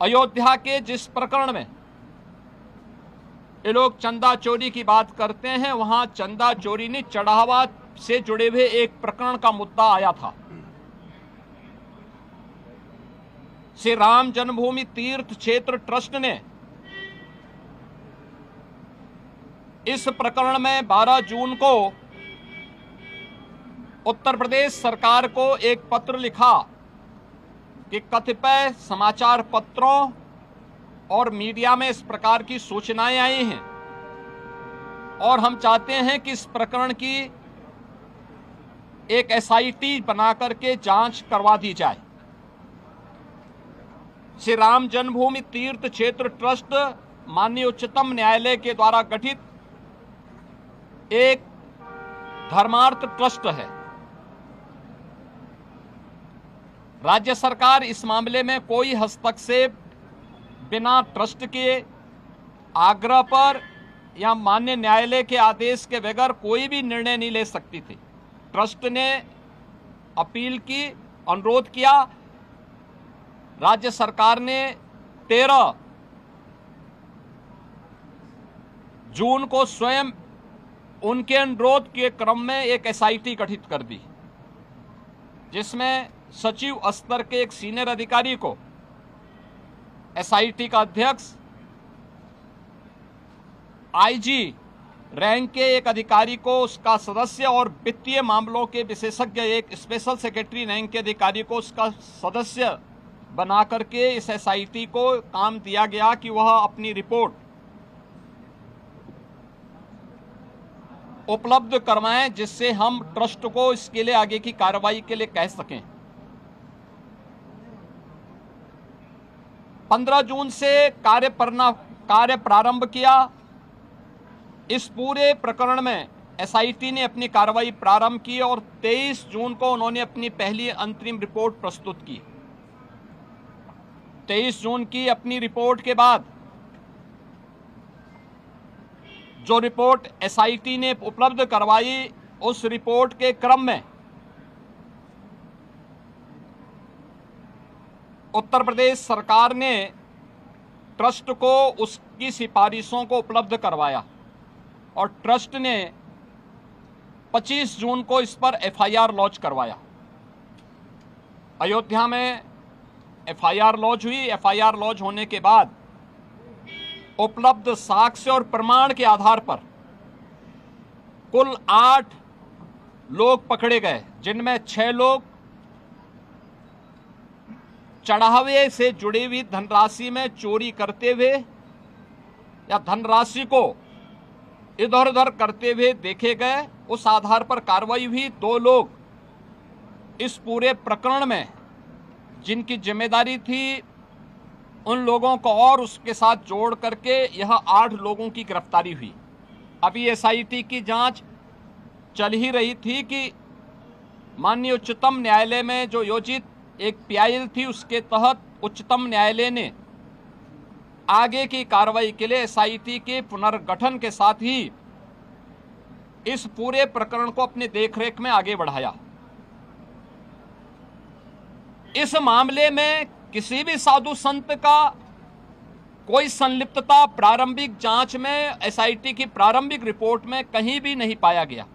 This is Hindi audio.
अयोध्या के जिस प्रकरण में ये लोग चंदा चोरी की बात करते हैं, वहां चंदा चोरी नहीं, चढ़ावा से जुड़े हुए एक प्रकरण का मुद्दा आया था। श्री राम जन्मभूमि तीर्थ क्षेत्र ट्रस्ट ने इस प्रकरण में 12 जून को उत्तर प्रदेश सरकार को एक पत्र लिखा कि कतिपय समाचार पत्रों और मीडिया में इस प्रकार की सूचनाएं आई हैं और हम चाहते हैं कि इस प्रकरण की एक एसआईटी बनाकर के जांच करवा दी जाए। श्री राम जन्मभूमि तीर्थ क्षेत्र ट्रस्ट माननीय उच्चतम न्यायालय के द्वारा गठित एक धर्मार्थ ट्रस्ट है। राज्य सरकार इस मामले में कोई हस्तक्षेप बिना ट्रस्ट के आग्रह पर या माननीय न्यायालय के आदेश के बगैर कोई भी निर्णय नहीं ले सकती थी। ट्रस्ट ने अपील की, अनुरोध किया, राज्य सरकार ने 13 जून को स्वयं उनके अनुरोध के क्रम में एक एसआईटी गठित कर दी, जिसमें सचिव स्तर के एक सीनियर अधिकारी को एसआईटी का अध्यक्ष, आईजी रैंक के एक अधिकारी को उसका सदस्य और वित्तीय मामलों के विशेषज्ञ एक स्पेशल सेक्रेटरी रैंक के अधिकारी को उसका सदस्य बना करके इस एसआईटी को काम दिया गया कि वह अपनी रिपोर्ट उपलब्ध करवाएं, जिससे हम ट्रस्ट को इसके लिए आगे की कार्रवाई के लिए कह सकें। 15 जून से कार्य प्रारंभ किया। इस पूरे प्रकरण में एसआईटी ने अपनी कार्रवाई प्रारंभ की और 23 जून को उन्होंने अपनी पहली अंतरिम रिपोर्ट प्रस्तुत की। 23 जून की अपनी रिपोर्ट के बाद जो रिपोर्ट एसआईटी ने उपलब्ध करवाई, उस रिपोर्ट के क्रम में उत्तर प्रदेश सरकार ने ट्रस्ट को उसकी सिफारिशों को उपलब्ध करवाया और ट्रस्ट ने 25 जून को इस पर एफआईआर लॉन्च करवाया। अयोध्या में एफआईआर लॉन्च हुई। एफआईआर लॉन्च होने के बाद उपलब्ध साक्ष्य और प्रमाण के आधार पर कुल 8 लोग पकड़े गए, जिनमें 6 लोग चढ़ावे से जुड़ी हुई धनराशि में चोरी करते हुए या धनराशि को इधर उधर करते हुए देखे गए। उस आधार पर कार्रवाई हुई। 2 लोग इस पूरे प्रकरण में जिनकी जिम्मेदारी थी, उन लोगों को और उसके साथ जोड़ करके यह 8 लोगों की गिरफ्तारी हुई। अभी एसआईटी की जांच चल ही रही थी कि माननीय उच्चतम न्यायालय में जो योजित एक पीआईएल थी, उसके तहत उच्चतम न्यायालय ने आगे की कार्रवाई के लिए एसआईटी के पुनर्गठन के साथ ही इस पूरे प्रकरण को अपने देखरेख में आगे बढ़ाया। इस मामले में किसी भी साधु संत का कोई संलिप्तता प्रारंभिक जांच में एसआईटी की प्रारंभिक रिपोर्ट में कहीं भी नहीं पाया गया।